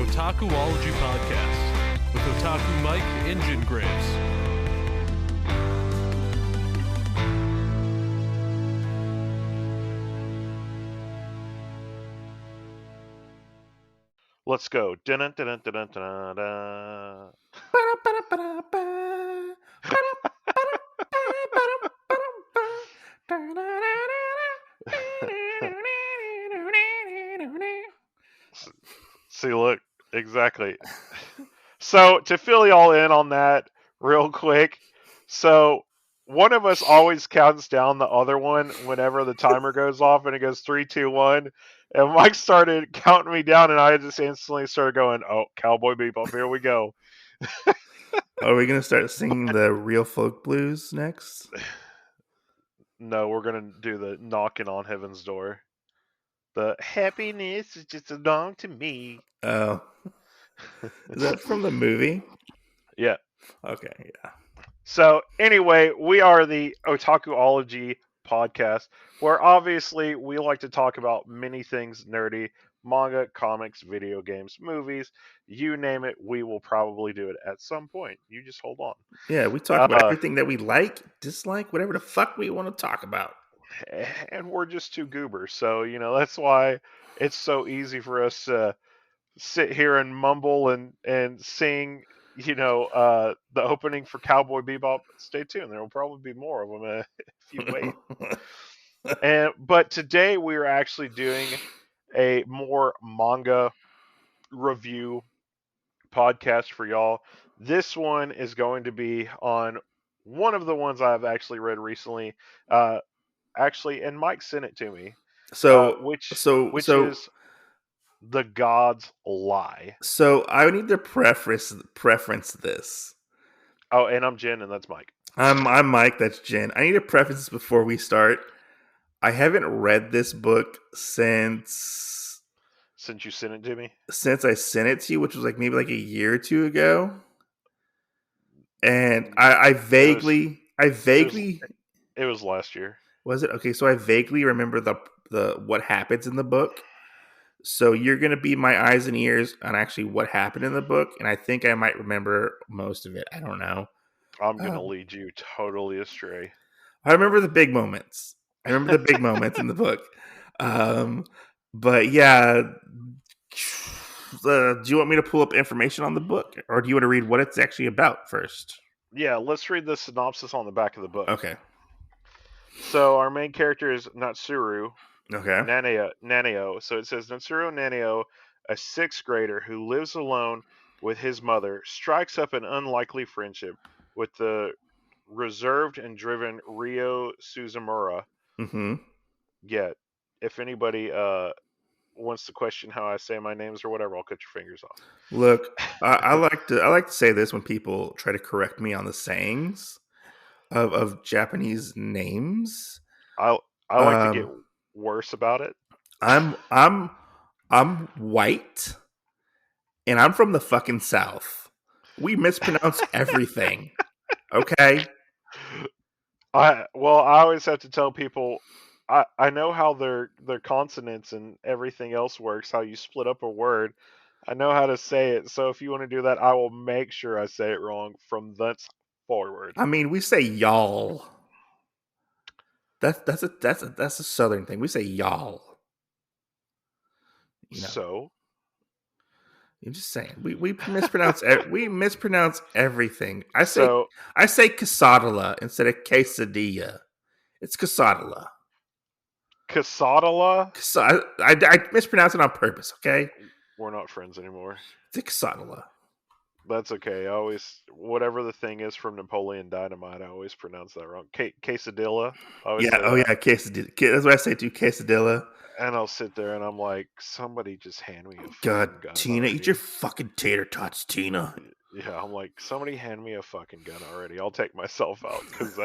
Otakuology Podcast with Otaku Mike and Jin Graves. Let's go. Dun-dun-dun-dun-dun-dun-dun-dun. See, look, exactly. So, to fill y'all in on that real quick, so one of us always counts down the other one whenever the timer goes off and it goes 3, 2, 1. And Mike started counting me down, and I just instantly started going, "Oh, Cowboy Bebop, here we go." Are we gonna start singing the real folk blues next? No, we're gonna do the knocking on heaven's door. The happiness is just belong to me. Oh, is that from the movie? Yeah. Okay, yeah. So anyway, we are the Otakuology podcast, where obviously we like to talk about many things nerdy: manga, comics, video games, movies, you name it. We will probably do it at some point. You just hold on. Yeah, we talk about everything that we like, dislike, whatever the fuck we want to talk about. And we're just two goobers, so that's why it's so easy for us to sit here and mumble and sing. The opening for Cowboy Bebop. Stay tuned. There will probably be more of them if you wait. But today we are actually doing a more manga review podcast for y'all. This one is going to be on one of the ones I've actually read recently. And Mike sent it to me. So, Which so, which so, is The God's Lie. so I need to preference this. Oh, and I'm Jen, and that's Mike. I'm Mike. That's Jen. I need to preface this before we start. I haven't read this book since You sent it to me. I sent it to you, which was maybe a year or two ago. And I vaguely It was last year. was it? Okay, so I vaguely remember the what happens in the book. So you're gonna be my eyes and ears on actually what happened in the book, and I think I might remember most of it. I don't know. I'm gonna lead you totally astray. I remember the big moments. I remember the big moments in the book. But yeah, do you want me to pull up information on the book, or do you want to read what it's actually about first? Yeah, let's read the synopsis on the back of the book. Okay. So our main character is Natsuru Okay. Naneo. So it says Natsuru Naneo, a sixth grader who lives alone with his mother, strikes up an unlikely friendship with the reserved and driven Ryo Suzumura. Mm-hmm. Yet, if anybody wants to question how I say my names or whatever, I'll cut your fingers off. Look, I like to say this when people try to correct me on the sayings of Japanese names. I like to get worse about it. I'm white, and I'm from the fucking South. We mispronounce everything. Okay. I always have to tell people I know how their consonants and everything else works, how you split up a word. I know how to say it, so if you want to do that, I will make sure I say it wrong from thence forward. I mean, we say y'all. That's a Southern thing. We say y'all. So I'm just saying we mispronounce we mispronounce everything. I say quesadilla instead of quesadilla. It's quesadilla. Quesadilla? I mispronounce it on purpose. Okay, we're not friends anymore. It's quesadilla. That's okay. I always, whatever the thing is from Napoleon Dynamite, I always pronounce that wrong. Quesadilla. Quesadilla. That's what I say too, quesadilla. And I'll sit there and I'm like, somebody just hand me a God, fucking gun. Tina, already. eat your fucking tater tots, Tina. Yeah, I'm like, somebody hand me a fucking gun already. I'll take myself out because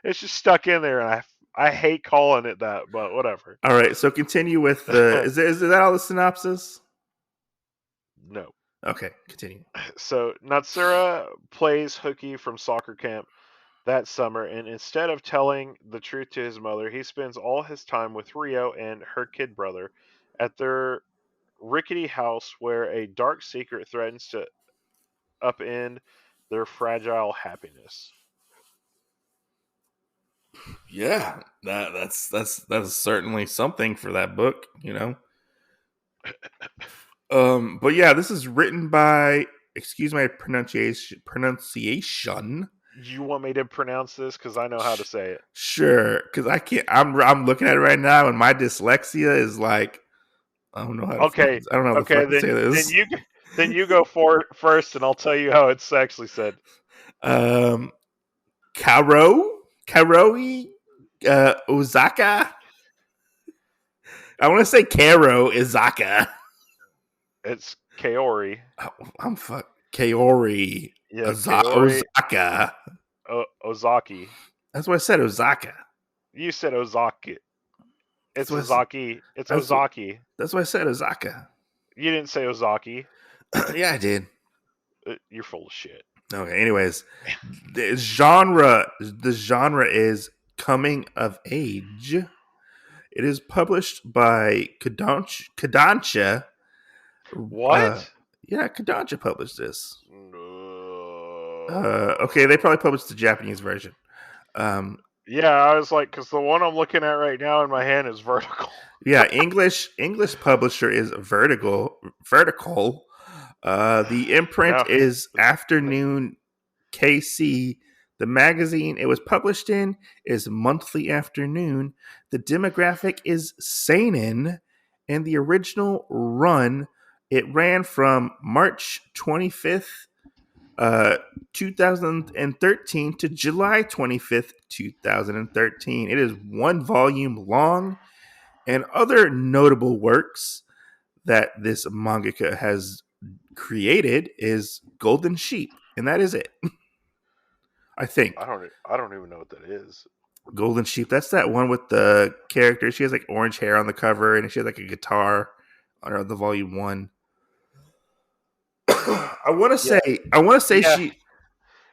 it's just stuck in there, and I hate calling it that, but whatever. All right, so continue with the. is that all the synopsis? No. Okay, continue. So Natsura plays hooky from soccer camp that summer, and instead of telling the truth to his mother, he spends all his time with Ryo and her kid brother at their rickety house where a dark secret threatens to upend their fragile happiness. Yeah, that's certainly something for that book, But yeah, this is written by, excuse my pronunciation. You want me to pronounce this? Because I know how to say it. Sure, because I can't. I'm looking at it right now, and my dyslexia is like, I don't know how to. Okay. I don't know how Okay. to say this. Then you go first, and I'll tell you how it's actually said. Karoi, Ozaka. I want to say Karo Izaka. It's Kaori. Oh, I'm fuck Kaori. Yeah, Kaori Ozaka. Ozaki. That's what I said. Ozaka. You said Ozaki. It's That's what Ozaki. It's Ozaki. That's what I said. Ozaka. You didn't say Ozaki. Yeah, I did. You're full of shit. Okay. Anyways, the genre is coming of age. It is published by Kodansha. What? Yeah, Kodansha published this. No. Okay, they probably published the Japanese version. Yeah, I was like, because the one I'm looking at right now in my hand is Vertical. Yeah, English publisher is Vertical. The imprint is Afternoon KC. The magazine it was published in is Monthly Afternoon. The demographic is seinen, and the original run it ran from March 25th, 2013 to July 25th, 2013. It is 1 volume long, and other notable works that this mangaka has created is Golden Sheep, and that is it. I think. I don't even know what that is. Golden Sheep. That's that one with the character. She has like orange hair on the cover, and she has like a guitar on the volume 1. I want to say she.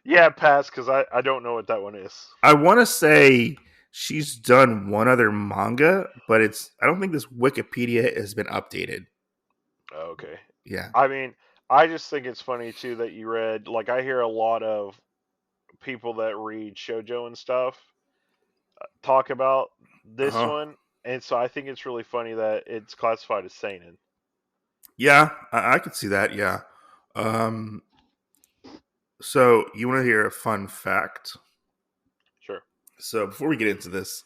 Yeah, pass, because I don't know what that one is. I want to say she's done one other manga, but I don't think this Wikipedia has been updated. Okay. Yeah. I mean, I just think it's funny too that you read. Like, I hear a lot of people that read shoujo and stuff talk about this one, and so I think it's really funny that it's classified as seinen. Yeah, I could see that. Yeah. So you want to hear a fun fact? Sure. So before we get into this,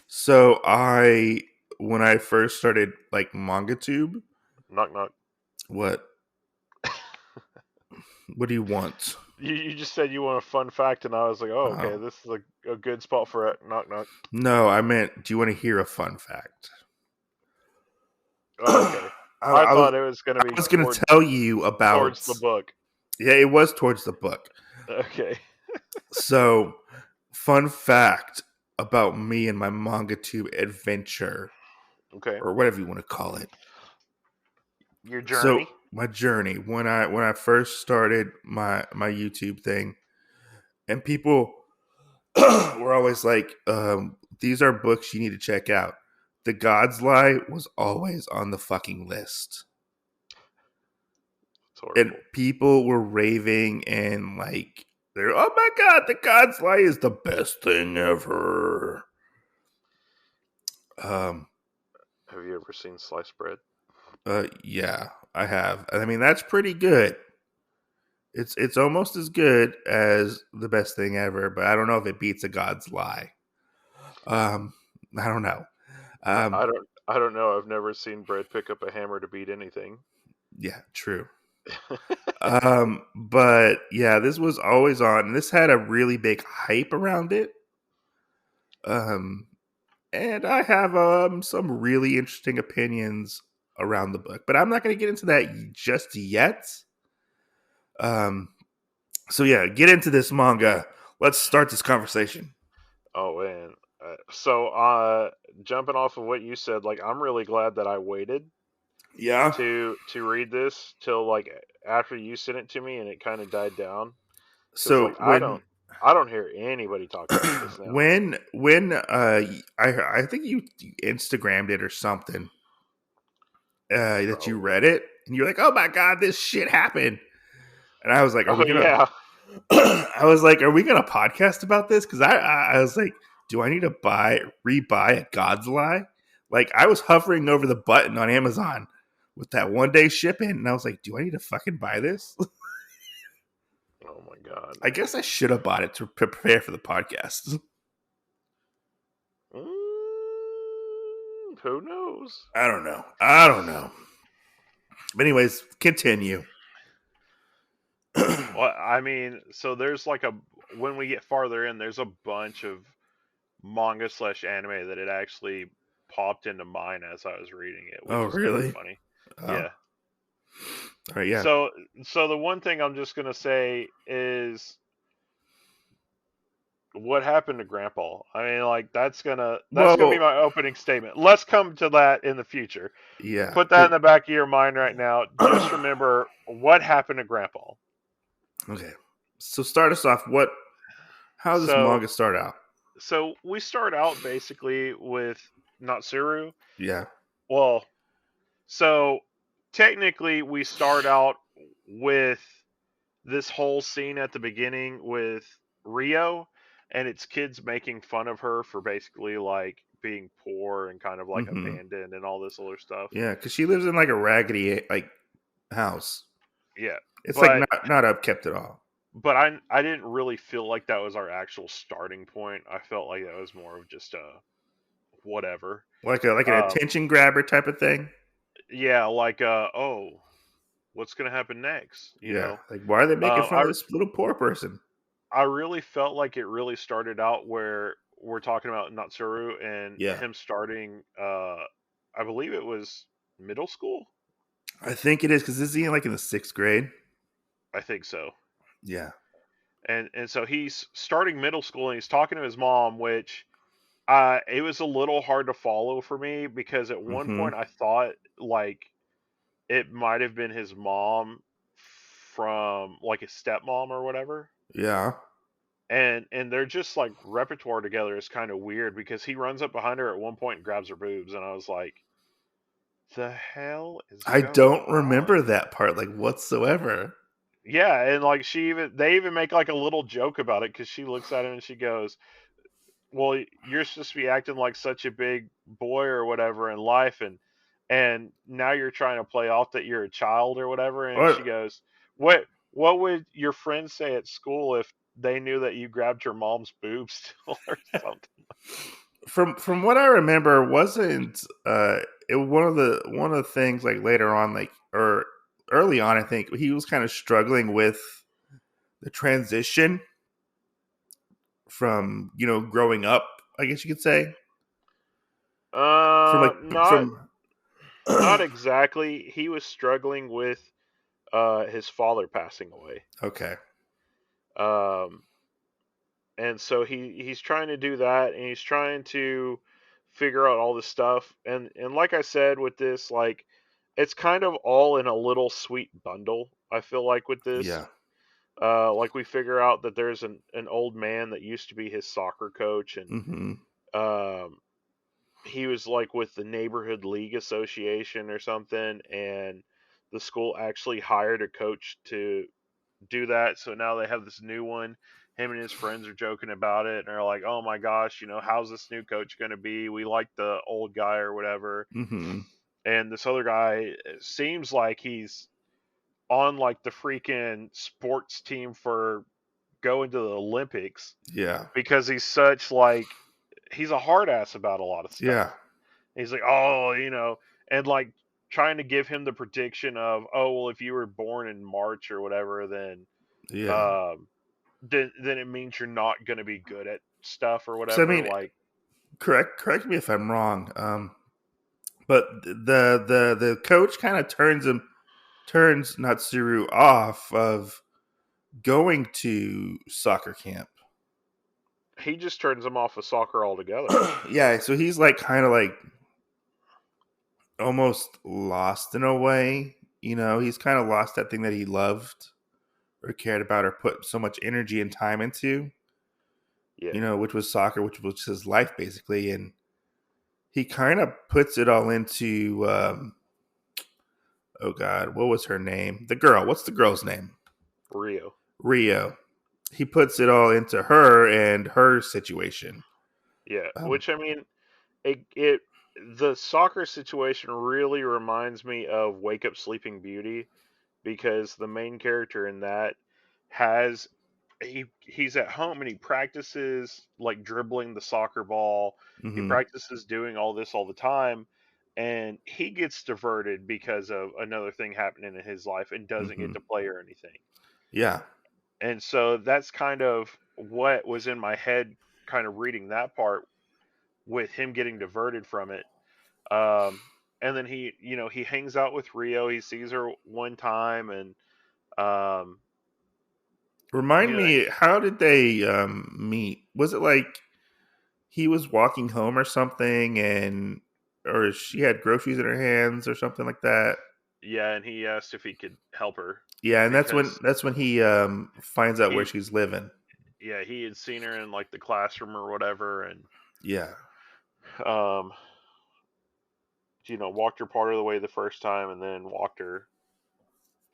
so when I first started like MangaTube, knock. What? What do you want? You just said you want a fun fact, and I was like, oh, okay, this is a good spot for it. Knock. No, I meant, do you want to hear a fun fact? Oh, okay. I thought it was going to be. I was going to tell you about towards the book. Yeah, it was towards the book. Okay. So, fun fact about me and my MangaTube adventure. Okay. Or whatever you want to call it. Your journey. So, my journey when I first started my YouTube thing, and people were always like, "These are books you need to check out." The God's Lie was always on the fucking list. And people were raving and like, oh my God, The God's Lie is the best thing ever. Have you ever seen Sliced Bread? Yeah, I have. I mean, that's pretty good. It's almost as good as The Best Thing Ever, but I don't know if it beats A God's Lie. I don't know. I don't know. I've never seen Bread pick up a hammer to beat anything. Yeah, true. But yeah, this was always on, and this had a really big hype around it. And I have some really interesting opinions around the book, but I'm not going to get into that just yet. So yeah, get into this manga. Let's start this conversation. Oh man. So jumping off of what you said, like, I'm really glad that I waited. Yeah. To read this till like after you sent it to me, and it kind of died down. So like, I don't hear anybody talking about this now. When I think you Instagrammed it or something. that you read it and you're like, oh my god, this shit happened. And I was like, are we gonna? Yeah. I was like, are we gonna podcast about this? Because I was like, do I need to rebuy a God's Lie? Like I was hovering over the button on Amazon with that 1 day shipping, and I was like, do I need to fucking buy this? Oh my god. I guess I should have bought it to prepare for the podcast. Who knows? I don't know. But anyways, continue. Well, I mean, so there's like when we get farther in, there's a bunch of manga / anime that it actually popped into mine as I was reading it. Which is really? Kind of funny. Oh. Yeah. All right. Yeah. So the one thing I'm just gonna say is, what happened to Grandpa? I mean, like that's gonna be my opening statement. Let's come to that in the future. Yeah. Put that in the back of your mind right now. Just remember what happened to Grandpa. Okay. So start us off. How does this manga start out? So we start out basically with Natsuru. Yeah. Well, so technically we start out with this whole scene at the beginning with Rio and its kids making fun of her for basically like being poor and kind of like abandoned and all this other stuff. Yeah, because she lives in like a raggedy like house. Yeah. It's like not upkept at all. But I didn't really feel like that was our actual starting point. I felt like that was more of just a whatever. Like an attention grabber type of thing? Yeah, like oh, what's gonna happen next? You know? Like why are they making fun of this little poor person? I really felt like it really started out where we're talking about Natsuru and him starting I believe it was middle school. I think it is because is he like in the 6th grade? I think so. Yeah. And so he's starting middle school and he's talking to his mom, which it was a little hard to follow for me because at one point I thought like it might have been his mom from like his stepmom or whatever. Yeah. And they're just like repertoire together is kind of weird because he runs up behind her at one point and grabs her boobs and I was like, the hell is I don't remember that part like whatsoever. Yeah, and like they even make like a little joke about it because she looks at him and she goes, well, you're supposed to be acting like such a big boy or whatever in life and now you're trying to play off that you're a child or whatever. And she goes, what would your friends say at school if they knew that you grabbed your mom's boobs still or something? From what I remember, wasn't it one of the things like later on, like or early on, I think he was kind of struggling with the transition from growing up, I guess you could say. Not exactly. He was struggling with his father passing away. Okay. And so he's trying to do that, and he's trying to figure out all this stuff. And like I said with this, like it's kind of all in a little sweet bundle. I feel like with this, yeah. Like we figure out that there's an old man that used to be his soccer coach, and he was like with the neighborhood league association or something, and the school actually hired a coach to do that. So now they have this new one. Him and his friends are joking about it, and they're like, "Oh my gosh, how's this new coach going to be? We like the old guy or whatever." And this other guy seems like he's on like the freaking sports team for going to the Olympics. Yeah. Because he's such like he's a hard ass about a lot of stuff. Yeah. He's like, oh, and like trying to give him the prediction of, oh, well, if you were born in March or whatever, then then it means you're not going to be good at stuff or whatever. So, I mean, like, correct me if I'm wrong. But the coach kind of turns Natsuru off of going to soccer camp. He just turns him off of soccer altogether. Yeah, so he's like kind of like almost lost in a way. He's kind of lost that thing that he loved or cared about or put so much energy and time into. Yeah. Which was soccer, which was his life basically. And he kind of puts it all into oh God, what was her name? The girl. What's the girl's name? Rio. Rio. He puts it all into her and her situation. Yeah, which I mean, it the soccer situation really reminds me of Wake Up Sleeping Beauty, because the main character in that has he's at home and he practices like dribbling the soccer ball. He hmm practices doing all this all the time, and he gets diverted because of another thing happening in his life and doesn't hmm get to play or anything. Yeah. And so that's kind of what was in my head kind of reading that part, with him getting diverted from it. um and then he hangs out with Rio. He sees her one time, and um you Remind know me, how did they meet? Was it like he was walking home or something, and or she had groceries in her hands or something like that? yeah, and he asked if he could help her Yeah, and because that's when he finds out where he she's living. yeah, he had seen her in like the classroom or whatever, and Yeah. um walked her part of the way the first time, and then walked her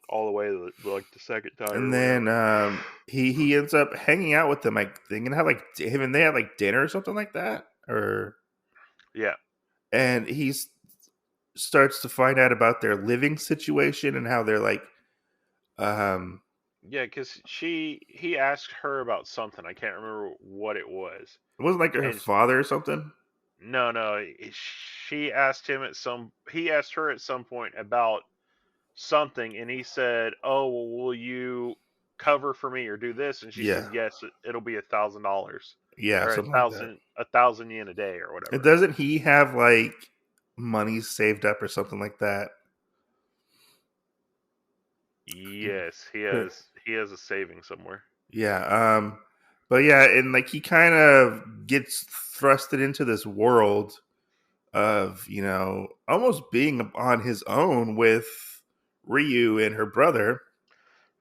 all the way like the second time And or then whatever. he ends up hanging out with them. Like they can have like him and they had like dinner or something like that. Or Yeah, and starts to find out about their living situation and how they're like um yeah, because he asked her about something. I can't remember what it was. it wasn't like her And father or something. no, she asked him at some. He asked her at some point about something, and he said, "Oh, well, will you cover for me or do this?" And she said, Yeah. "Yes, it'll be $1,000 Yeah, or something like that. a thousand yen a day or And whatever." doesn't he have like money saved up or something like that? Yes, he Huh. has. He has a saving somewhere. Yeah. But yeah, and like he kind of gets thrusted into this world of, almost being on his own with Ryu and her brother.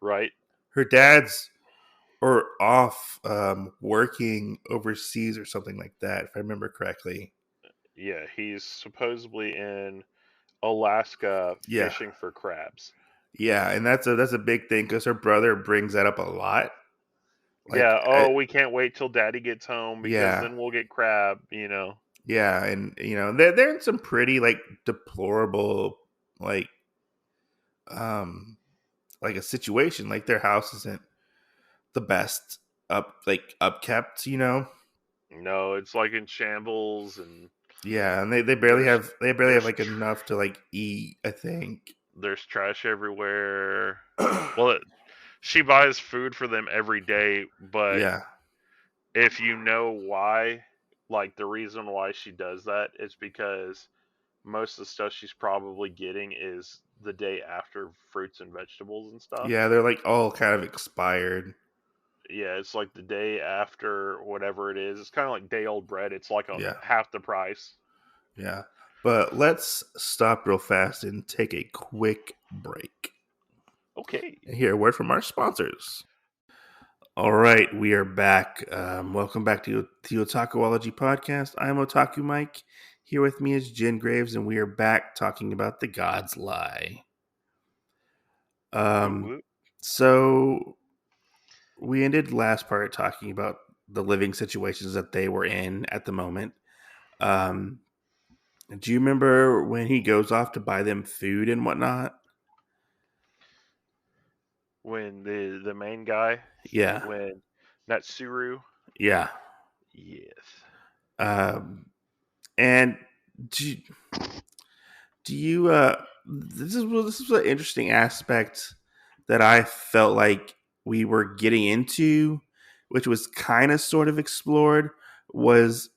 Right? Her dad's or off working overseas or something like that, if I remember correctly. Yeah, he's supposedly in Alaska Yeah. fishing for crabs. Yeah, and that's a big thing because her brother brings that up a lot. Like, Yeah. Oh, we can't wait till Daddy gets home because yeah, then we'll get crab. yeah, and they're in some pretty like deplorable like um like a situation. Like their house isn't the best upkept. No, it's like in shambles, and Yeah, and they barely there's have there's like enough to like eat. I think. there's trash everywhere. Well, she buys food for them every day, but Yeah, if you know why, like the reason why she does that is because most of the stuff she's probably getting is the day after fruits and vegetables and stuff. yeah, they're like all kind of expired. Yeah, it's like the day after whatever it is. It's kind of like day old bread. It's like on Yeah, half the price. yeah. But let's stop real fast and take a quick break Okay. and hear a word from our sponsors. All right, we are back. Welcome back to the Otakuology podcast. I'm Otaku Mike. Here with me is Jen Graves, and we are back talking about The God's Lie. Woot woot. So we ended last part talking about the living situations that they were in at the moment. Um, do you remember when he goes off to buy them food and whatnot? When the main guy, Yeah, when Natsuru, yeah. yes. And do, do you? This is an interesting aspect that I felt like we were getting into, which was kind of sort of explored, was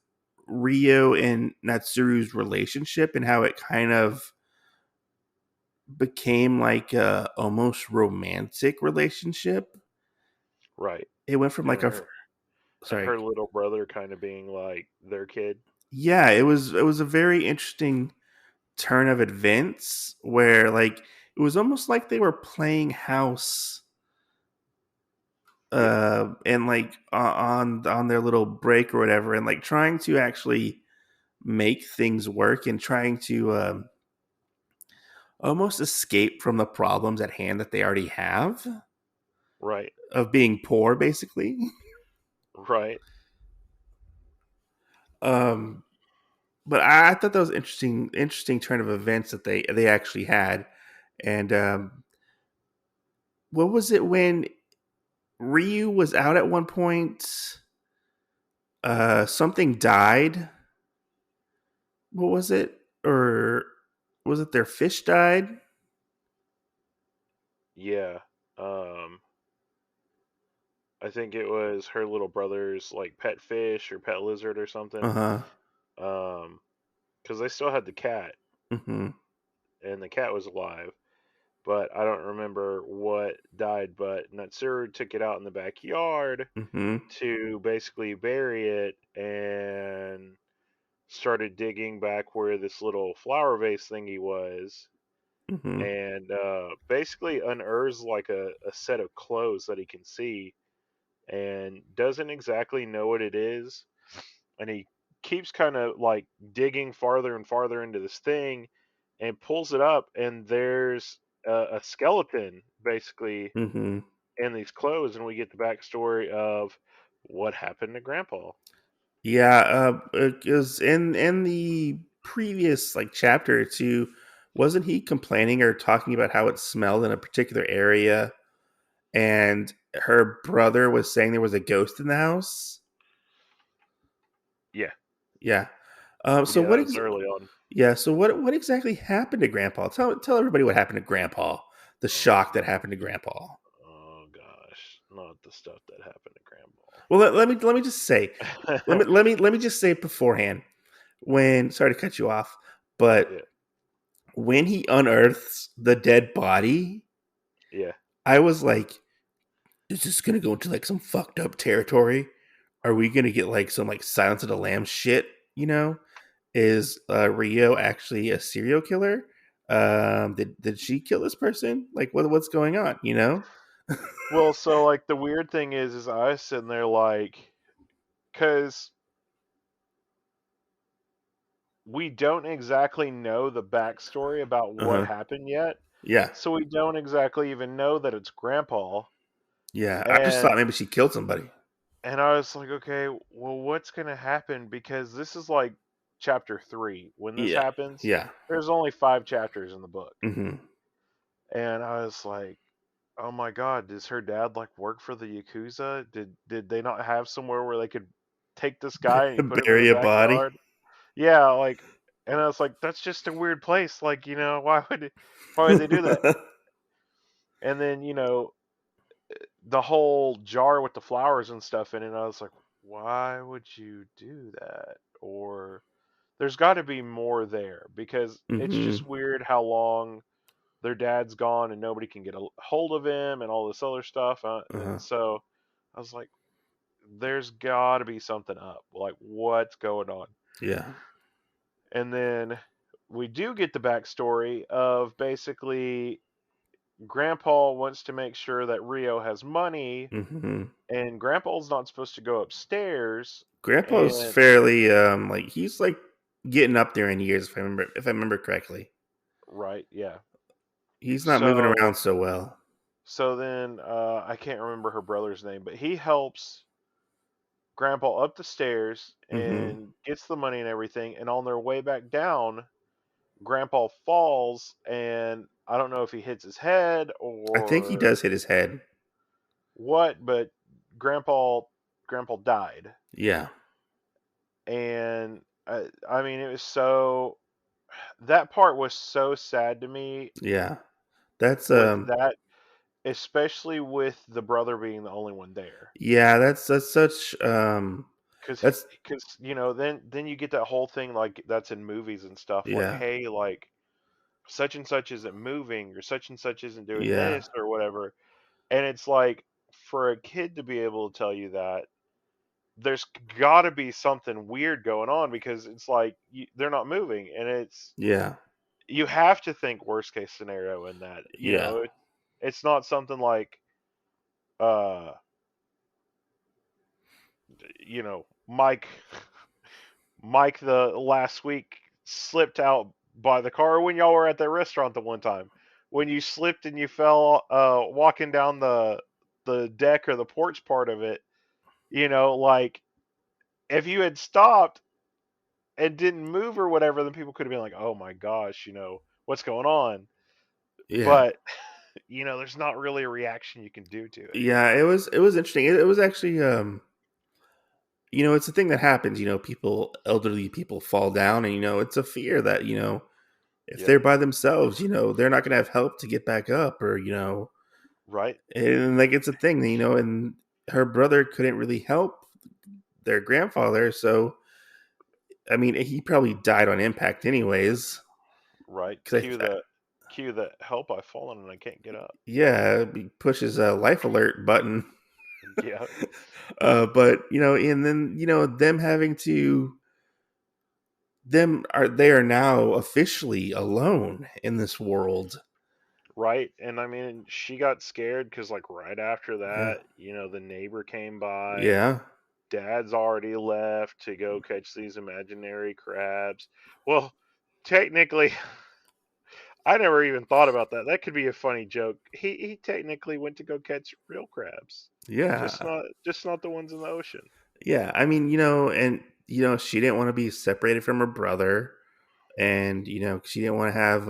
Rio and Natsuru's relationship and how it kind of became like a almost romantic relationship. Right. It went from And like a and sorry, her little brother kind of being like their kid. yeah, it was a very interesting turn of events where like it was almost like they were playing house Yeah. and like on their little break or whatever, and like trying to actually make things work and trying to almost escape from the problems at hand that they already have Right. of being poor, basically. Right. Um, but I thought that was interesting turn of events that they actually had. And what was it when Ryu was out at one point? Something died. What was it? Or was it their fish died? Yeah. Um, I think it was her little brother's like pet fish or pet lizard or Uh something. huh. Because they still had the cat, Mm-hmm. and the cat was alive, but I don't remember what died. But Natsuru took it out in the backyard Mm-hmm. to basically bury it, and started digging back where this little flower vase thingy was, Mm-hmm. and basically unearths like a set of clothes that he can see, and doesn't exactly know what it is, and he keeps kind of like digging farther and farther into this thing, and pulls it up, and there's a skeleton basically Mm-hmm. in these clothes, and we get the backstory of what happened to Grandpa. Yeah, it was in the previous like chapter or two. Wasn't he complaining or talking about how it smelled in a particular area, and her brother was saying there was a ghost in the house? Yeah, Yeah. So yeah, what? that was early on. Yeah. So what exactly happened to Grandpa? Tell everybody what happened to Grandpa. The shock that Oh, happened to Grandpa. oh gosh, not the stuff that happened to Well, let me just say, Grandpa. let me just say beforehand. When sorry to cut you off, but Yeah, when he unearths the dead body, yeah. I was like, is this gonna go into like some fucked up territory? Are we gonna get like some like Silence of the Lambs shit? You know, is Rio actually a serial killer? Did she kill this person? Like, what's going on? You know? Well, so like the weird thing is I was sitting there like, because we don't exactly know the backstory about Uh what huh. happened yet, Yeah, so we don't exactly even know that it's Grandpa. yeah. I just thought And maybe she killed somebody. I was like, okay, well, what's gonna happen? Because this is like chapter 3. When this Yeah, happens, yeah. there's only 5 chapters in the book, Mm-hmm. and I was like, oh my god, does her dad like work for the Yakuza? Did they not have somewhere where they could take this guy and put him in the Bury a body. backyard? Yeah, like, and I was like, that's just a weird place. Like, why would they do that? And then, the whole jar with the flowers and stuff in it, I was like, why would you do that? Or there's got to be more there, because it's Mm-hmm. just weird how long their dad's gone and nobody can get a hold of him and all this other stuff. Uh-huh. And so I was like, there's got to be something up. Like, what's going on? Yeah. And then we do get the backstory of basically Grandpa wants to make sure that Rio has money, Mm-hmm. and Grandpa's not supposed to go upstairs. Grandpa's And fairly like he's like getting up there in years if I remember correctly. right, yeah. He's not moving So around so well. then I can't remember her brother's name, but he helps Grandpa up the stairs Mm-hmm. and gets the money and everything. And on their way back down, Grandpa falls, and I don't know if he hits his head I think he or does hit his head. what, but Grandpa died. Yeah. And I mean, it was so, that part was so sad to me Yeah. That's with that, especially with the brother being the only one there. yeah, that's such Because that's then you get that whole thing like that's in movies and stuff, like, yeah. hey, like such and such isn't moving, or such and such isn't doing Yeah. this or whatever. And it's like, for a kid to be able to tell you that, there's got to be something weird going on, because it's like they're not moving, and Yeah. you have to think worst case scenario in that. Yeah. It's not something like, uh, Mike the last week slipped out by the car when y'all were at the restaurant the one time when you slipped and you fell walking down the deck or the porch part of it. Like if you had stopped and didn't move or whatever, then people could have been like, "Oh my gosh, what's going on?" Yeah. But there's not really a reaction you can do to it. Yeah, it was interesting. It was actually it's a thing that happens, people elderly people fall down, and it's a fear that, if Yep. they're by themselves, they're not going to have help to get back up, or Right. and like it's a thing, and her brother couldn't really help their grandfather, so I mean, he probably died on impact anyways. Right. Because Cue the help. I've fallen and I can't get up. yeah, he pushes a life alert button. Yeah. But and then them having to they are now officially alone in this world. Right. And I mean, she got scared because, like, right after Yeah, that, the neighbor came by. yeah, Dad's already left to go catch these imaginary crabs. Well, technically, I never even thought about that. That could be a funny joke. He technically went to go catch real crabs, just yeah, not the ones in the ocean. yeah. I mean, and she didn't want to be separated from her brother, and she didn't want to have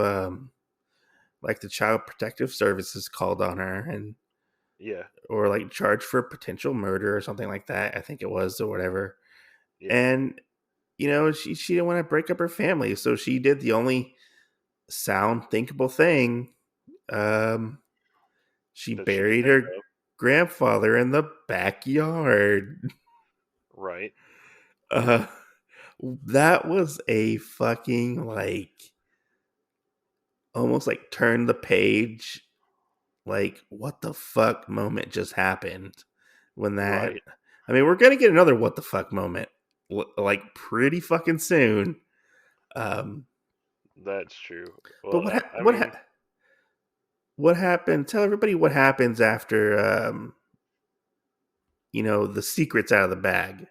like the Child Protective Services called on her, and Yeah, or like charged for potential murder or something like that. I think it was, or whatever. yeah. And she didn't want to break up her family, so she did the only sound thinkable thing. Um, she That she could buried think her of. grandfather in the backyard. Right. Uh, that was a fucking like almost like turn the page, like what the fuck moment just happened when that. Right. I mean, we're gonna get another what the fuck moment like pretty fucking soon. Um, That's true. but Well, I mean, what happened? Tell everybody what happens after the secret's out of the bag.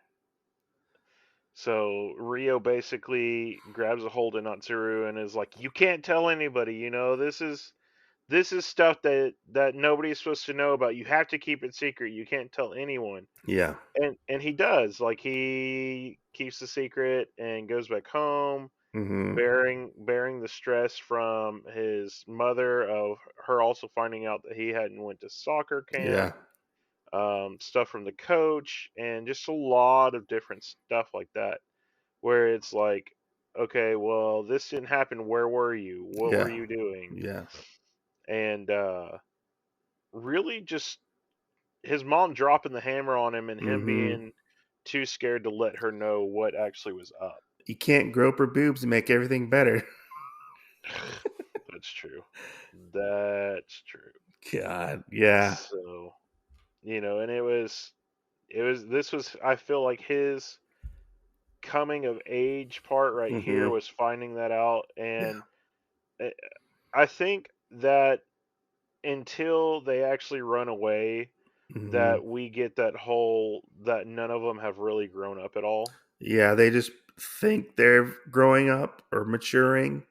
so Rio basically grabs a hold of Natsuru and is like, "You can't tell anybody. This is stuff that nobody's supposed to know about. You have to keep it secret. You can't tell anyone." Yeah. And he does. Like, he keeps the secret and goes back home, Mm-hmm. bearing the stress from his mother of her also finding out that he hadn't went to soccer camp, Yeah. stuff from the coach, and just a lot of different stuff like that. Where it's like, okay, well, this didn't happen. Where were you? What were Yeah. you doing? Yeah. And really just his mom dropping the hammer on him and him Mm-hmm. being too scared to let her know what actually was up. You can't grope her boobs and make everything better. That's true. That's true. God. Yeah. So, and this was, I feel like his coming of age part right here Mm-hmm. was finding that out. Yeah. And eh, I think that until they actually run away, Mm-hmm. that we get that whole that none of them have really grown up at all. Yeah. They just think they're growing up or maturing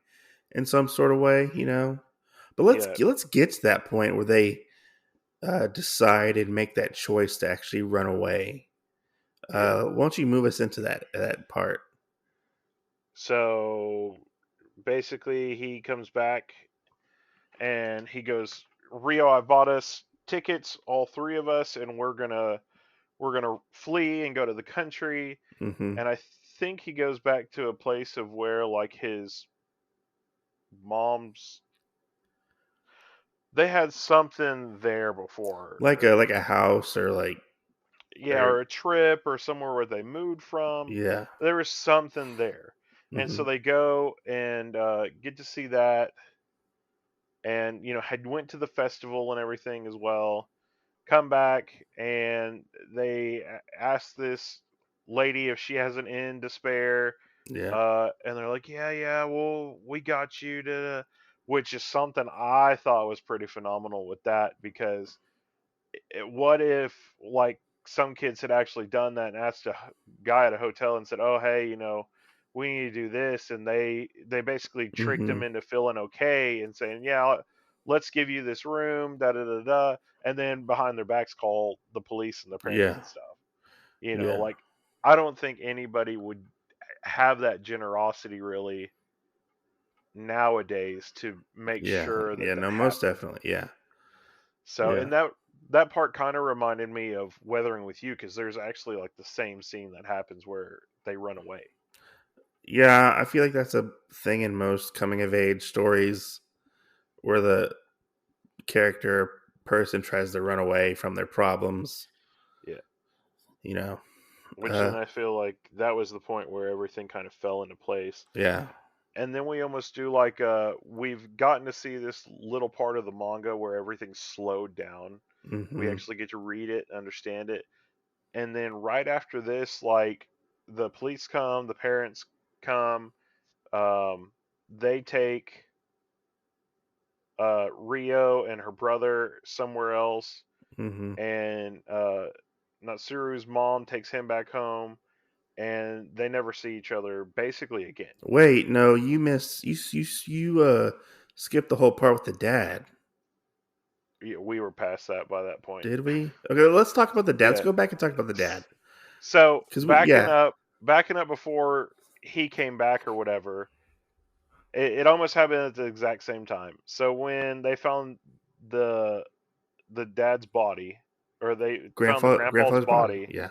in some sort of way, But Yeah, let's get to that point where they decide and make that choice to actually run away. yeah. Why don't you move us into that part? So basically, he comes back and he goes, "Rio, I bought us tickets, all three of us, and we're gonna flee and go to the country." Mm-hmm. And I think he goes back to a place of where, like, his mom's, they had something there before. Like a house or like Yeah, or or a trip or somewhere where they moved from. yeah. There was something there. And so Mm-hmm. they go and get to see that, and had went to the festival and everything as well. Come back and they ask this lady if she has an inn to spare, Yeah. and they're like, "Yeah, yeah, well, we got you to," which is something I thought was pretty phenomenal with that, because what if, like, some kids had actually done that and asked a guy at a hotel and said, "Oh, hey, we need to do this, and they basically tricked him Mm-hmm. into feeling okay and saying, yeah, let's give you this room, da da da da, and then behind their backs call the police and the parents Yeah. and stuff. You know, Yeah. like I don't think anybody would have that generosity really nowadays to make Yeah. sure that Yeah. that No, most happens. definitely. Yeah. So, Yeah. and that part kind of reminded me of Weathering with You, because there's actually like the same scene that happens where they run away. Yeah. I feel like that's a thing in most coming of age stories where the character person tries to run away from their problems. Yeah. You know. Which Uh. then I feel like that was the point where everything kind of fell into place. Yeah. And then we almost do like we've gotten to see this little part of the manga where everything's slowed down. We Mm-hmm. actually get to read it, understand it. And then right after this, like the police come, the parents come, they take Rio and her brother somewhere else, Mm-hmm. and Natsuru's mom takes him back home, and they never see each other basically again. Wait, no, you missed. You skipped the whole part with the dad. Yeah, we were past that by that point. Did we? Okay, let's talk about the dad. Let's Yeah. go back and talk about the dad. So Because backing up before he came back or whatever, it almost happened at the exact same time. So when they found the the dad's body, or they found the grandpa's grandfather's body. body, Yeah,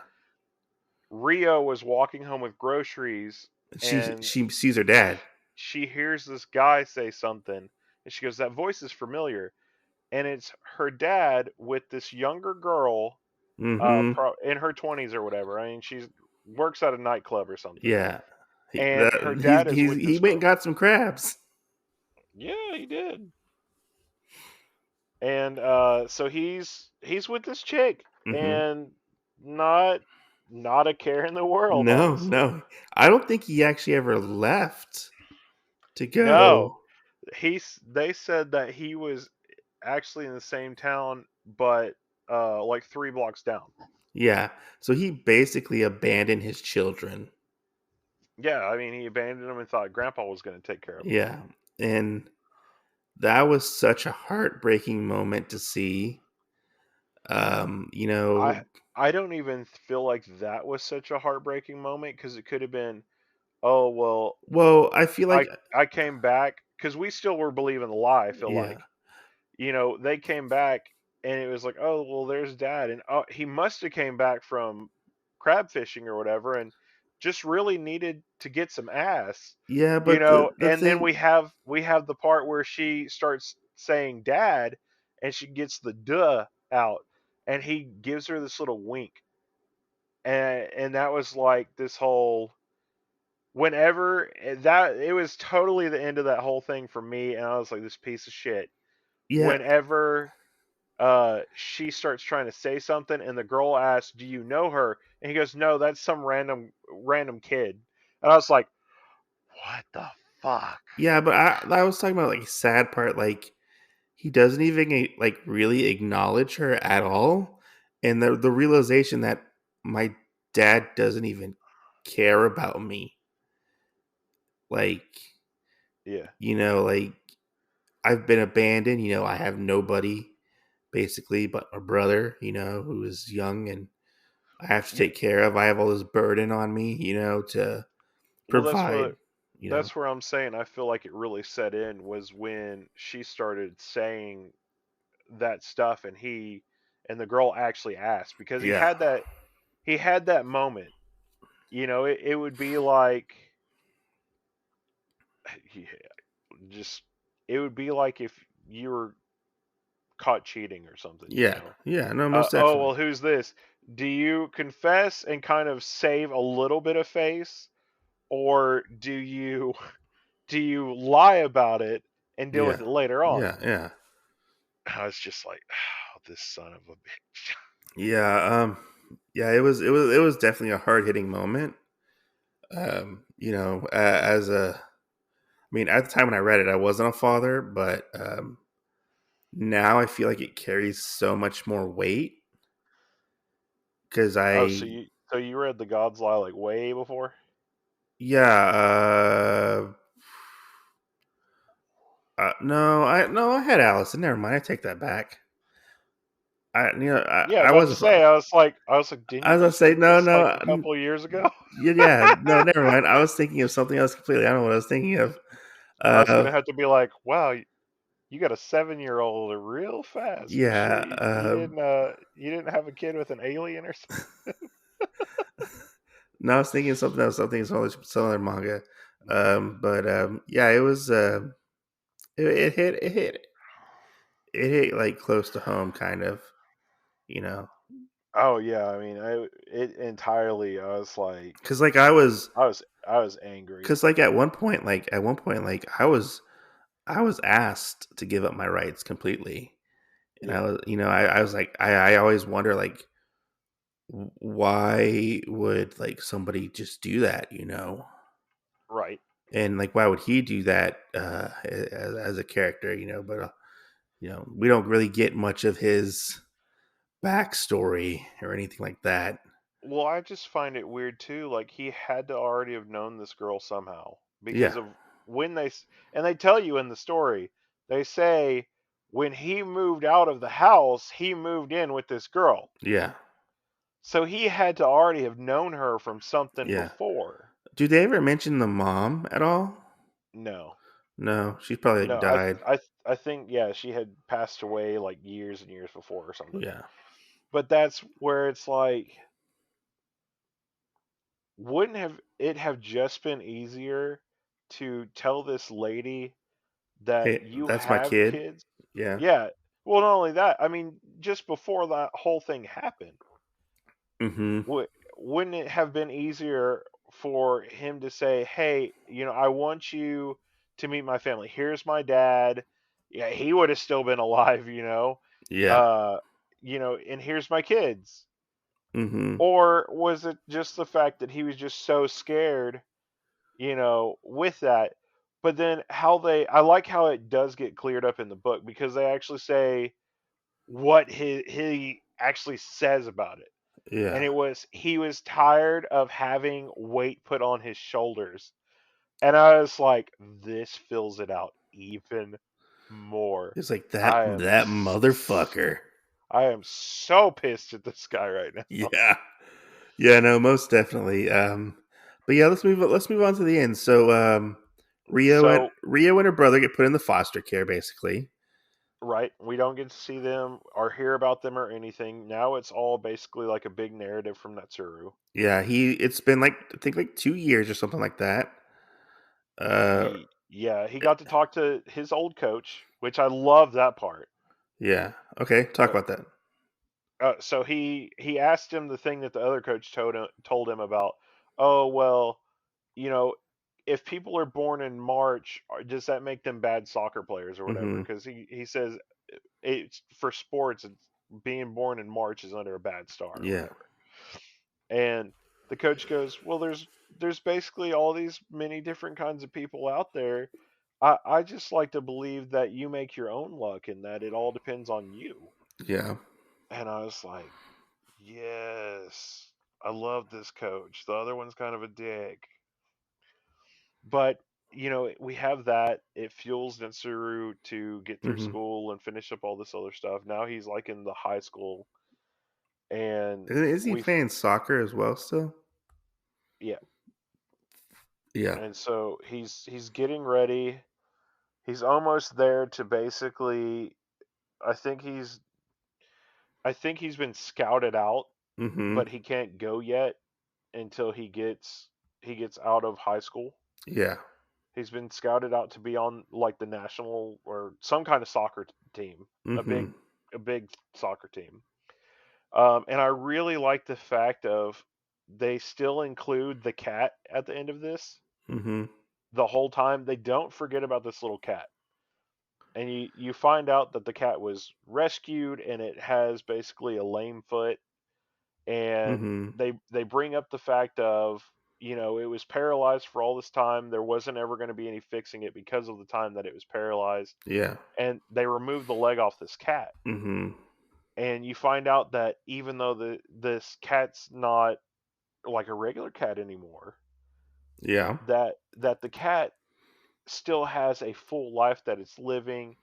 Rio was walking home with groceries, she and she sees her dad. she hears this guy say something, and she goes, "That voice is familiar." And it's her dad with this younger girl, Mm-hmm. in her 20s or whatever. I mean, she works at a nightclub or something, Yeah, and her dad is with he this went and girl. got some crabs. Yeah, he did. And so he's with this chick, Mm-hmm. and not not a care in the world, No, honestly. no, I don't think he actually ever left to No, go. they said that he was actually in the same town, but like 3 blocks down. Yeah, so he basically abandoned his children. Yeah, I mean, he abandoned them and thought Grandpa was going to take care of them. Yeah, and that was such a heartbreaking moment to see. You I know, I don't even feel like that was such a heartbreaking moment, because it could have been, oh well, well, I feel like, I came back, because we still were believing the lie. I feel yeah, like, they came back, and it was like, oh well, there's Dad, and he must have came back from crab fishing or whatever, and just really needed to get some ass, yeah, but the and then thing, we have the part where she starts saying Dad, and she gets the duh out, and he gives her this little wink, and that was like this whole, whenever that, it was totally the end of that whole thing for me, and I was like, this piece of shit. yeah, Whenever she starts trying to say something, and the girl asks, do you know her? And he goes, no, that's some random kid. And I was like, what the fuck? yeah, but I was talking about like sad part, like he doesn't even like really acknowledge her at all, and the realization that my dad doesn't even care about me, like Yeah. like I've been abandoned. I have nobody basically but my brother, who is young and I have to Yeah. take care of. I have all this burden on me, to Well, that's provide, what that's where I'm saying I feel like it really set in, was when she started saying that stuff, and the girl actually asked, because Yeah. he had that moment. It would be like, yeah, just it would be like if you were caught cheating or something, Yeah. Yeah. No, most oh well, definitely. who's this? Do you confess and kind of save a little bit of face, or do you lie about it and deal with Yeah. it later on? Yeah. Yeah. I was just like, oh, this son of a bitch. Yeah. Yeah, it was definitely a hard hitting moment. As at the time when I read it, I wasn't a father, but now I feel like it carries so much more weight because Oh, I so you read The God's Lie like way before? Yeah. No, I had Allison. Never mind. I take that back. Yeah, I about was to say, I was like, didn't I you was gonna just say think no, this like no, a couple of years ago? yeah, no, never mind. I was thinking of something else completely. I don't know what I was thinking of. I was Uh, gonna have to be like, wow, you got a 7-year-old real fast. You sure yeah. you didn't have a kid with an alien or something? No, I was thinking of something else. Something some other manga. But yeah, it was. It hit like close to home, kind of. You know, Oh yeah, I mean, it entirely. because like I was, I was angry. because like at one point, like I was asked to give up my rights completely, and I Yeah, was, I was like, I always wonder like why would like somebody just do that, right. and like why would he do that as a character, but we don't really get much of his backstory or anything like that. Well, I just find it weird too. Like he had to already have known this girl somehow because Yeah, of when and they tell you in the story, they say when he moved out of the house, he moved in with this girl. yeah, So he had to already have known her from something yeah. before. Do they ever mention the mom at all? No. No, she's probably like No, died. I think yeah, she had passed away like years and years before or something. Yeah, But that's where it's like, wouldn't have it have just been easier to tell this lady that hey, you that's my have kid. kids? Yeah. Yeah. Well, not only that, I mean, just before that whole thing happened, Mm-hmm. wouldn't it have been easier for him to say, "Hey, I want you to meet my family. Here's my dad." Yeah, he would have still been alive. Yeah. Uh, and here's my kids. Mm-hmm. Or was it just the fact that he was just so scared, with that? But then I like how it does get cleared up in the book because they actually say what he actually says about it. And Yeah. he was tired of having weight put on his shoulders. And I was like, this fills it out even more. It's like that I am that motherfucker. I am so pissed at this guy right now. Yeah. Yeah, no, most definitely. But yeah, let's move on to the end. So So, Rio and her brother get put in the foster care basically. right, we don't get to see them or hear about them or anything. Now it's all basically like a big narrative from Natsuru. Yeah, it's been like I think like 2 years or something like that. Uh Yeah, he got to talk to his old coach, which I love that part. yeah. Okay, talk Uh, about that. so he asked him the thing that the other coach told him about. Oh well, you know, if people are born in March, does that make them bad soccer players or whatever? Mm-hmm. Because he says it's for sports. Being born in March is under a bad star or Yeah. whatever. And the coach goes, well, there's basically all these many different kinds of people out there. I just like to believe that you make your own luck and that it all depends on you. Yeah. And I was like, yes, I love this coach. The other one's kind of a dick. But, we have that. It fuels Netsuru to get through Mm-hmm. school and finish up all this other stuff. Now he's like in the high school and Is he we, playing soccer as well still? yeah. Yeah. And so he's getting ready. He's almost there to basically, I think he's, I think he's been scouted out, Mm-hmm. but he can't go yet until he gets out of high school. Yeah. He's been scouted out to be on like the national or some kind of soccer team, a Mm-hmm. big soccer team. And I really like the fact of they still include the cat at the end of this. Mm-hmm. The whole time they don't forget about this little cat. And you find out that the cat was rescued and it has basically a lame foot, and Mm-hmm. they bring up the fact of, it was paralyzed for all this time. There wasn't ever going to be any fixing it because of the time that it was paralyzed, Yeah. and they removed the leg off this cat. Mm-hmm. And you find out that even though this cat's not like a regular cat anymore, Yeah. that the cat still has a full life that it's living.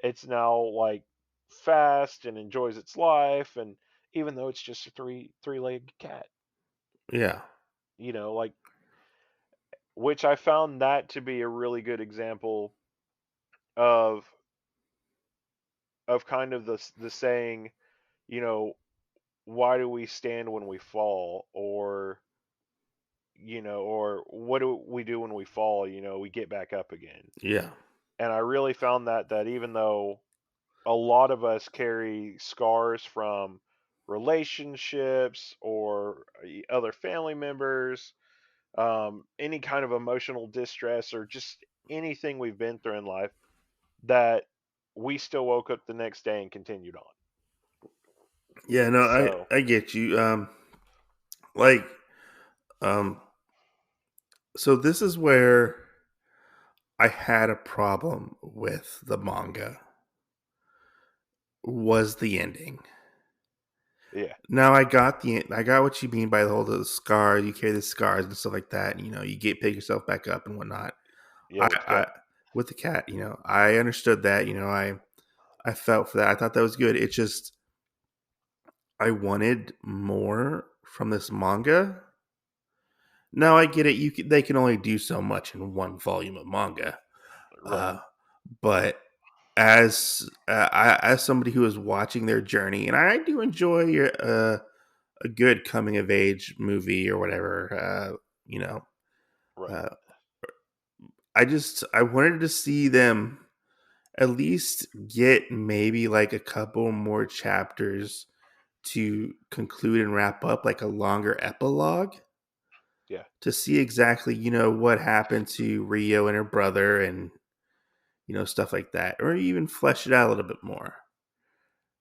It's now like fast and enjoys its life, and even though it's just a three-legged cat, Yeah. like, which I found that to be a really good example of kind of the saying, you know, why do we stand when we fall, or or what do we do when we fall? We get back up again. Yeah. And I really found that even though a lot of us carry scars from relationships or other family members, any kind of emotional distress, or just anything we've been through in life, that we still woke up the next day and continued on. Yeah, no, So, I get you. Like, um, so this is where I had a problem with the manga was the ending. yeah, Now I got what you mean by the whole the scars. You carry the scars and stuff like that. You get pick yourself back up and whatnot. yeah, I, with the I cat. with the cat, I understood that. I felt for that. I thought that was good. It's just I wanted more from this manga. Now I get it. They can only do so much in one volume of manga. Right. Uh, but as somebody who is watching their journey, and I do enjoy a good coming of age movie or whatever, you know, Right. uh, I wanted to see them at least get maybe like a couple more chapters to conclude and wrap up, like a longer epilogue Yeah. to see exactly, what happened to Rio and her brother and, stuff like that, or even flesh it out a little bit more.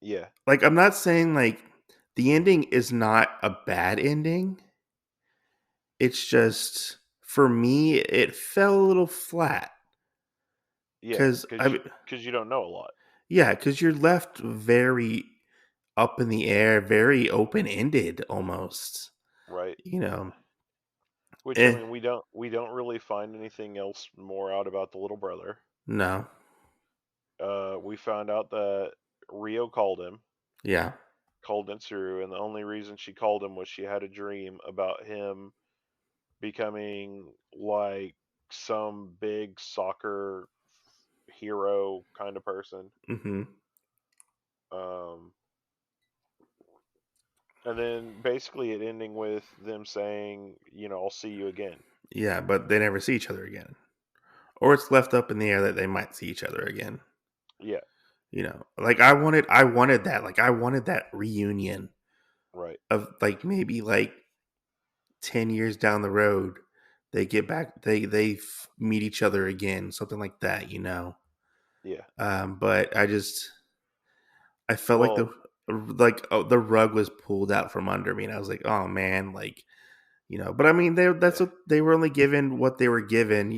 Yeah. Like, I'm not saying like the ending is not a bad ending. It's just, for me, it fell a little flat. Yeah. Because, Because you don't know a lot. yeah, because you're left very up in the air, very open ended almost, Right. you know. Which, I Eh, mean, we don't really find anything else more out about the little brother. no. We found out that Rio Yeah. called Mitsuru, and the only reason she called him was she had a dream about him becoming like some big soccer hero kind of person. Hmm. Um, and then basically it ending with them saying, I'll see you again. Yeah, but they never see each other again. Or it's left up in the air that they might see each other again. Yeah. Like I wanted that. Like I wanted that reunion Right. of like maybe like 10 years down the road they get back meet each other again, something like that. Yeah. But I felt like Well, the rug was pulled out from under me and I was like, "Oh man, like, but I mean that's yeah. what they were only given what they were given,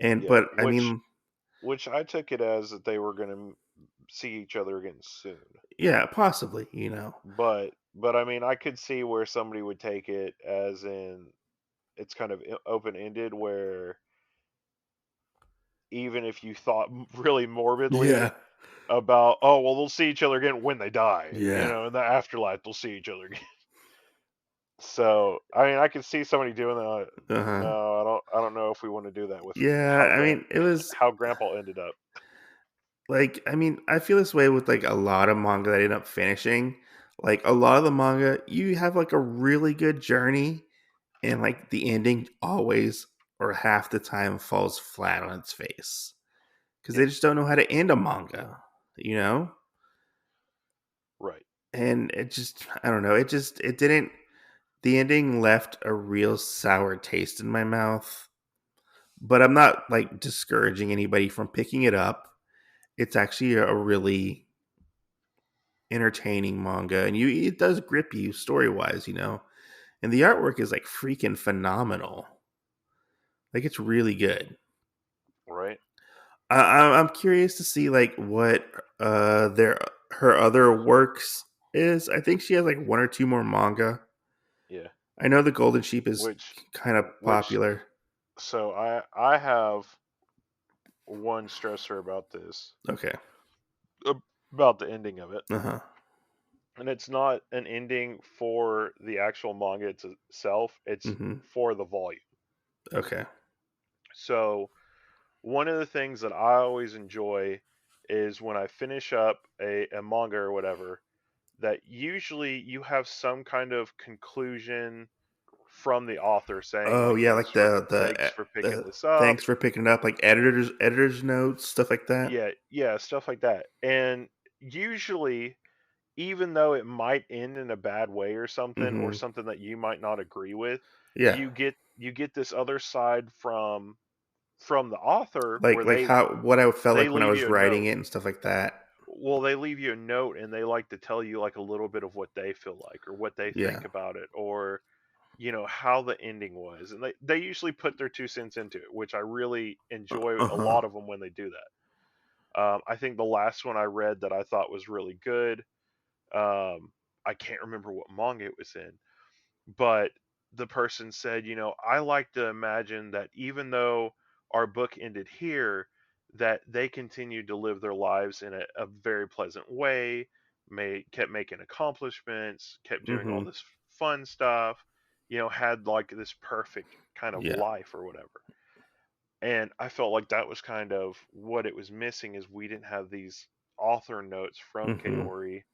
and Yeah. but I Which mean, which I took it as that they were going to see each other again soon. yeah, possibly, But I mean, I could see where somebody would take it as in it's kind of open ended, where even if you thought really morbidly Yeah. about, oh well, they'll see each other again when they die, Yeah. in the afterlife they'll see each other again. So I mean, I could see somebody doing that. Uh-huh. No, I don't know if we want to do that with Yeah, I mean, it was how Grandpa ended up. like, I mean, I feel this way with like a lot of manga that I end up finishing. Like a lot of the manga, you have like a really good journey, and like the ending always or half the time falls flat on its face because Yeah. they just don't know how to end a manga, you know. Right. And it just, I don't know, it didn't. The ending left a real sour taste in my mouth. But I'm not like discouraging anybody from picking it up. It's actually a really entertaining manga, and it does grip you story wise, and the artwork is like freaking phenomenal. Like it's really good. Right. I'm curious to see like what their her other works is. I think she has like one or two more manga. Yeah. I know the Golden Sheep is Which kind of which popular. So I have one stressor about this, Okay. about the ending of it. Uh-huh. And it's not an ending for the actual manga itself, it's Mm-hmm. for the volume. Okay. So one of the things that I always enjoy is when I finish up a manga or whatever, that usually you have some kind of conclusion from the author saying Oh like yeah, like thanks for picking the this up. thanks for picking it up, like editors notes, stuff like that. Yeah, stuff like that. And usually, even though it might end in a bad way or Mm-hmm. something that you might not agree with, Yeah. you get this other side from the author where Like how what I felt they like when I leave was you a writing note. it and stuff like that. Well, they leave you a note and they like to tell you like a little bit of what they feel like or what they Yeah. think about it, or how the ending was, and they usually put their 2 cents into it, which I really enjoy a Uh-huh. lot of them when they do that. I think the last one I read that I thought was really good, I can't remember what manga it was in, but the person said, I like to imagine that even though our book ended here, that they continued to live their lives in a very pleasant way, kept making accomplishments, kept doing all Mm-hmm. this fun stuff, had like this perfect kind of Yeah. life or whatever. And I felt like that was kind of what it was missing, is we didn't have these author notes from Mm-hmm. Kaori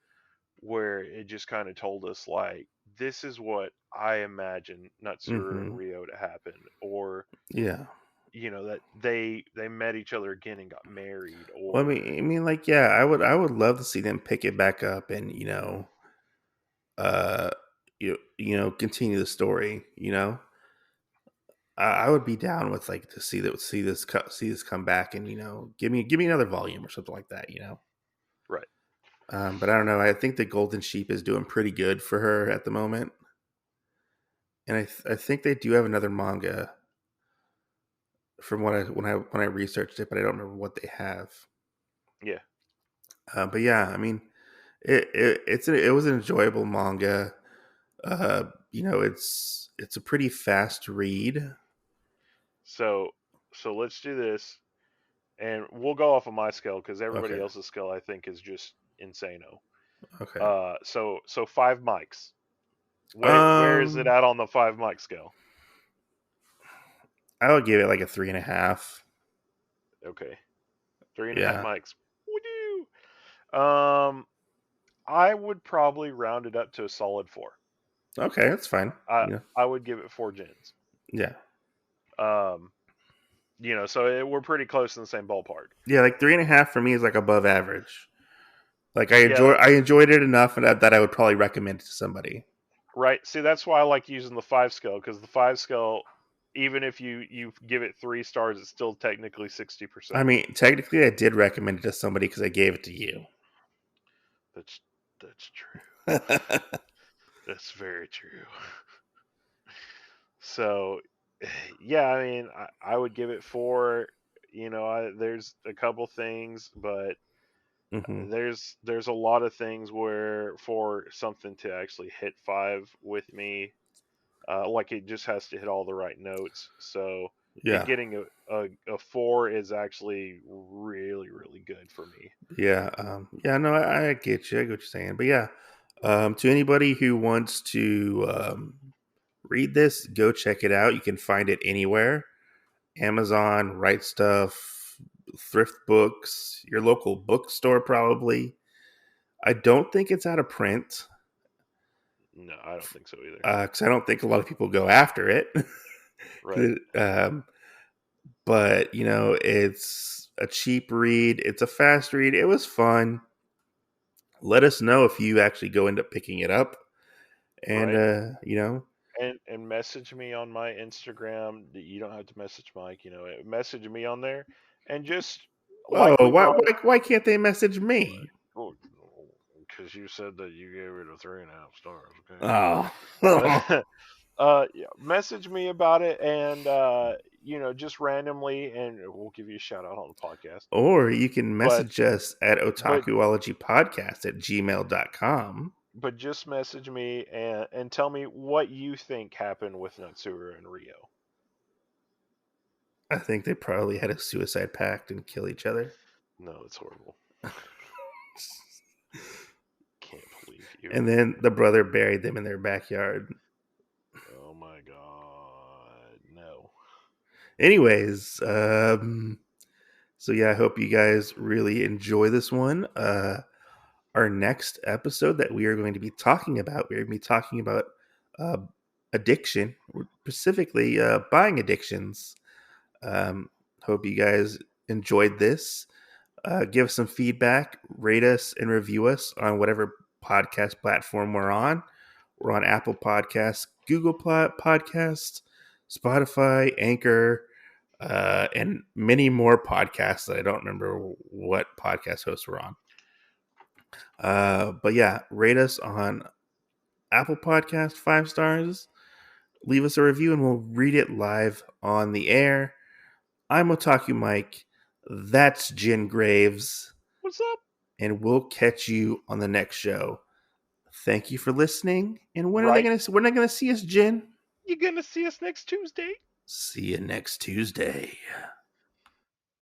where it just kind of told us like, this is what I imagine Natsuru Mm-hmm. and Rio to happen, or Yeah. that they met each other again and got married, Well, or like, yeah, I would love to see them pick it back up and uh, continue the story. I would be down with like to see this come back and give me another volume or something like that. right. But I don't know. I think the Golden Sheep is doing pretty good for her at the moment, and I think they do have another manga from when I researched it, but I don't remember what they have. Yeah. But yeah, I mean, it was an enjoyable manga. It's a pretty fast read. So let's do this, and we'll go off of my scale because everybody Okay, else's scale I think is just insano. okay. So 5 mics. Where is it Um, at on the 5 mic scale? I would give it like a 3.5. Okay, three and a half Yeah. mics. Woo-doo! I would probably round it up to a solid 4. Okay, that's fine. I would give it 4 gens. Yeah. Um, so we're pretty close in the same ballpark. Yeah, like 3.5 for me is like above average. Like Yeah, I enjoyed it enough and that I would probably recommend it to somebody. right. See, that's why I like using the 5 scale, because the 5 scale, even if you give it 3 stars, it's still technically 60%. I mean, technically, I did recommend it to somebody because I gave it to you. That's true. That's very true. So, yeah, I mean, I would give it 4. There's a couple things, but hmm there's a lot of things where for something to actually hit 5 with me, like it just has to hit all the right notes. So it Yeah, getting a 4 is actually really really good for me. yeah, yeah. No, I get you. I get what you're saying. But yeah, to anybody who wants to read this, go check it out. You can find it anywhere: Amazon, Right Stuff, Thrift Books, your local bookstore, probably. I don't think it's out of print No, I don't think so either. because I don't think a lot of people go after it. Right. um, but it's a cheap read. It's a fast read. It was fun. Let us know if you actually go end up picking it up, and Right. And message me on my Instagram. You don't have to message Mike. Message me on there, and just like oh, we brought it. why can't they message me? Oh, because you said that you gave it a 3.5 stars. Oh, Okay. Yeah, message me about it, and just randomly, and we'll give you a shout out on the podcast. or you can But message us at but otakuologypodcast@gmail.com. but just message me and tell me what you think happened with Natsuru and Rio. I think they probably had a suicide pact and kill each other. No, it's horrible. Can't believe you. And then the brother buried them in their backyard. Oh my god, no. Anyways, so yeah, I hope you guys really enjoy this one. Our next episode that we are going to be talking about, uh, addiction, specifically buying addictions. Hope you guys enjoyed this. Give us some feedback, rate us, and review us on whatever podcast platform we're on. We're on Apple Podcasts, Google Podcasts, Spotify, Anchor, and many more podcasts that I don't remember what podcast hosts we're on. But yeah, rate us on Apple Podcast 5 stars. Leave us a review and we'll read it live on the air. I'm Otaku Mike. That's Jen Graves. What's up? And we'll catch you on the next show. Thank you for listening. And when Right. are they gonna see us, Jen? You gonna see us next Tuesday? See you next Tuesday.